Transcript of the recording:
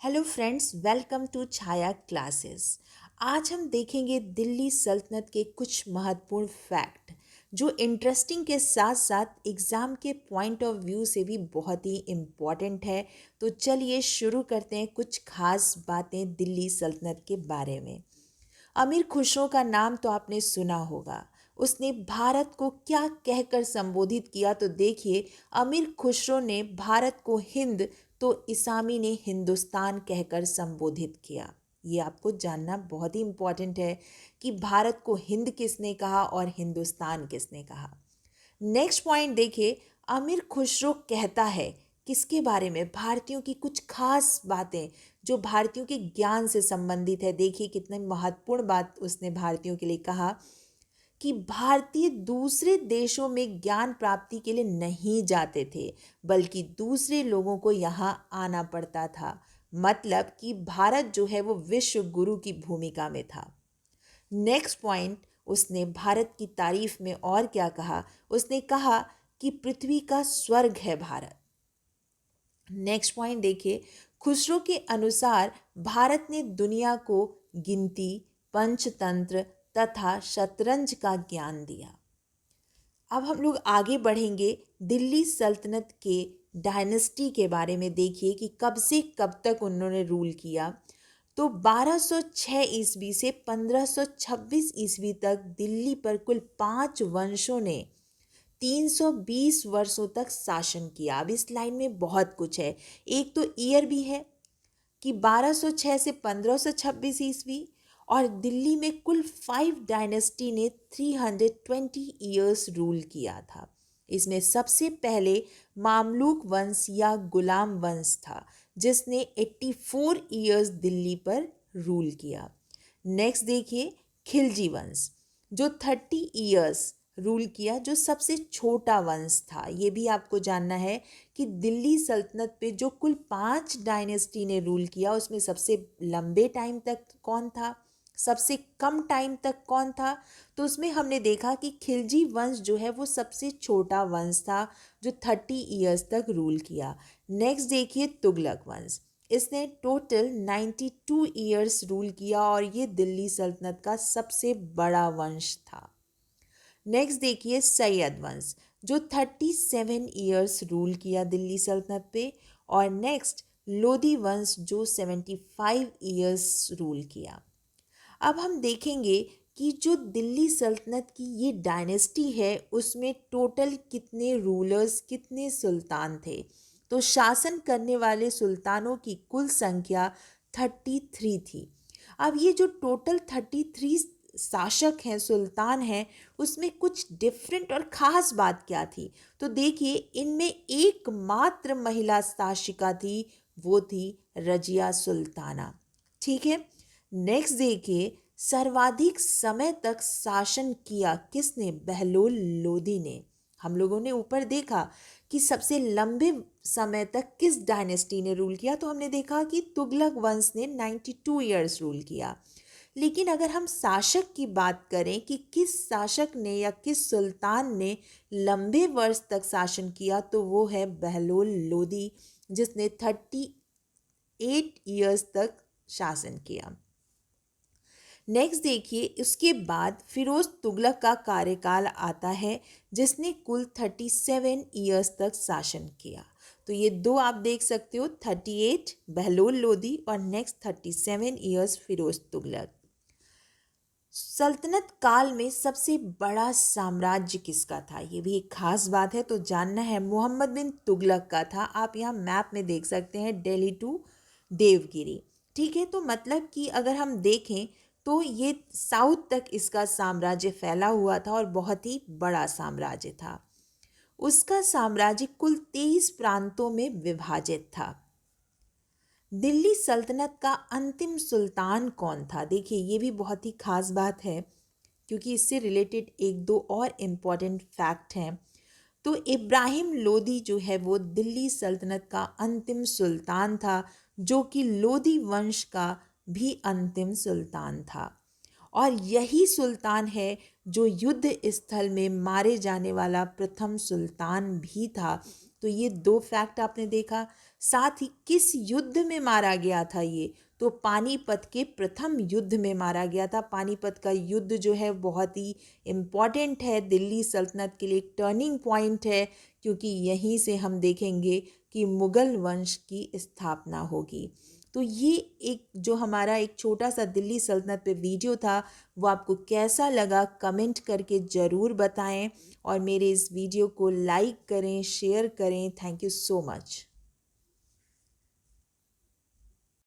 Hello friends, welcome to Chhaya classes. आज हम देखेंगे दिल्ली सल्तनत के कुछ महत्वपूर्ण फैक्ट जो इंटरेस्टिंग के साथ साथ एग्ज़ाम के पॉइंट ऑफ व्यू से भी बहुत ही इम्पॉर्टेंट है। तो चलिए शुरू करते हैं कुछ खास बातें दिल्ली सल्तनत के बारे में। अमीर खुसरो का नाम तो आपने सुना होगा। उसने भारत को क्या कहकर संबोधित किया, तो देखिए, अमीर खुसरो ने भारत को हिंद तो इसामी ने हिंदुस्तान कहकर संबोधित किया। ये आपको जानना बहुत ही इम्पोर्टेंट है कि भारत को हिंद किसने कहा और हिंदुस्तान किसने कहा। नेक्स्ट पॉइंट देखिए, अमीर खुसरो कहता है किसके बारे में, भारतीयों की कुछ खास बातें जो भारतीयों के ज्ञान से संबंधित है। देखिए कितनी महत्वपूर्ण बात उसने भारतीयों के लिए कहा कि भारतीय दूसरे देशों में ज्ञान प्राप्ति के लिए नहीं जाते थे, बल्कि दूसरे लोगों को यहाँ आना पड़ता था। मतलब कि भारत जो है वो विश्व गुरु की भूमिका में था। नेक्स्ट पॉइंट, उसने भारत की तारीफ में और क्या कहा, उसने कहा कि पृथ्वी का स्वर्ग है भारत। नेक्स्ट पॉइंट देखिए, खुसरो के अनुसार भारत ने दुनिया को गिनती, पंचतंत्र तथा शतरंज का ज्ञान दिया। अब हम लोग आगे बढ़ेंगे दिल्ली सल्तनत के डायनेस्टी के बारे में। देखिए कि कब से कब तक उन्होंने रूल किया। तो 1206 ईस्वी से 1526 ईस्वी तक दिल्ली पर कुल 5 वंशों ने 320 वर्षों तक शासन किया। अब इस लाइन में बहुत कुछ है। एक तो ईयर भी है कि 1206 से 1526 ईस्वी, और दिल्ली में कुल 5 डायनेस्टी ने 320 ईयर्स रूल किया था। इसमें सबसे पहले मामलूक वंश या गुलाम वंश था जिसने 84 ईयर्स दिल्ली पर रूल किया। नेक्स्ट देखिए, खिलजी वंश जो 30 ईयर्स रूल किया, जो सबसे छोटा वंश था। ये भी आपको जानना है कि दिल्ली सल्तनत पे जो कुल 5 डायनेस्टी ने रूल किया उसमें सबसे लंबे टाइम तक कौन था, सबसे कम टाइम तक कौन था। तो उसमें हमने देखा कि खिलजी वंश जो है वो सबसे छोटा वंश था जो 30 ईयर्स तक रूल किया। नेक्स्ट देखिए, तुगलक वंश, इसने टोटल 92 ईयर्स रूल किया और ये दिल्ली सल्तनत का सबसे बड़ा वंश था। नेक्स्ट देखिए, सैयद वंश जो 37 ईयर्स रूल किया दिल्ली सल्तनत पे। और नेक्स्ट लोधी वंश जो 75 ईयर्स रूल किया। अब हम देखेंगे कि जो दिल्ली सल्तनत की ये डायनेस्टी है उसमें टोटल कितने रूलर्स, कितने सुल्तान थे। तो शासन करने वाले सुल्तानों की कुल संख्या 33 थी। अब ये जो टोटल 33 शासक हैं, सुल्तान हैं, उसमें कुछ डिफरेंट और ख़ास बात क्या थी। तो देखिए, इनमें एकमात्र महिला शासिका थी, वो थी रजिया सुल्ताना। ठीक है। नेक्स्ट देखिए, सर्वाधिक समय तक शासन किया किसने, बहलोल लोदी ने। हम लोगों ने ऊपर देखा कि सबसे लंबे समय तक किस डायनेस्टी ने रूल किया, तो हमने देखा कि तुगलक वंश ने 92 ईयर्स रूल किया। लेकिन अगर हम शासक की बात करें कि किस शासक ने या किस सुल्तान ने लंबे वर्ष तक शासन किया, तो वो है बहलोल लोदी जिसने 38 ईयर्स तक शासन किया। नेक्स्ट देखिए, उसके बाद फिरोज तुगलक का कार्यकाल आता है जिसने कुल 37 ईयर्स तक शासन किया। तो ये दो आप देख सकते हो, 38 बहलोल लोदी और नेक्स्ट 37 ईयर्स फिरोज तुगलक। सल्तनत काल में सबसे बड़ा साम्राज्य किसका था, ये भी एक खास बात है, तो जानना है। मोहम्मद बिन तुगलक का था। आप यहाँ मैप में देख सकते हैं, दिल्ली टू देवगिरी। ठीक है। तो मतलब कि अगर हम देखें तो ये साउथ तक इसका साम्राज्य फैला हुआ था और बहुत ही बड़ा साम्राज्य था। उसका साम्राज्य कुल 23 प्रांतों में विभाजित था। दिल्ली सल्तनत का अंतिम सुल्तान कौन था, देखिए ये भी बहुत ही खास बात है क्योंकि इससे रिलेटेड एक दो और इम्पॉर्टेंट फैक्ट हैं। तो इब्राहिम लोदी जो है वो दिल्ली सल्तनत का अंतिम सुल्तान था, जो कि लोदी वंश का भी अंतिम सुल्तान था। और यही सुल्तान है जो युद्ध स्थल में मारे जाने वाला प्रथम सुल्तान भी था। तो ये दो फैक्ट आपने देखा। साथ ही किस युद्ध में मारा गया था ये, तो पानीपत के प्रथम युद्ध में मारा गया था। पानीपत का युद्ध जो है बहुत ही इम्पॉर्टेंट है, दिल्ली सल्तनत के लिए एक टर्निंग पॉइंट है, क्योंकि यहीं से हम देखेंगे कि मुगल वंश की स्थापना होगी। तो ये एक जो हमारा एक छोटा सा दिल्ली सल्तनत पे वीडियो था, वो आपको कैसा लगा कमेंट करके ज़रूर बताएं और मेरे इस वीडियो को लाइक करें, शेयर करें। Thank you so much.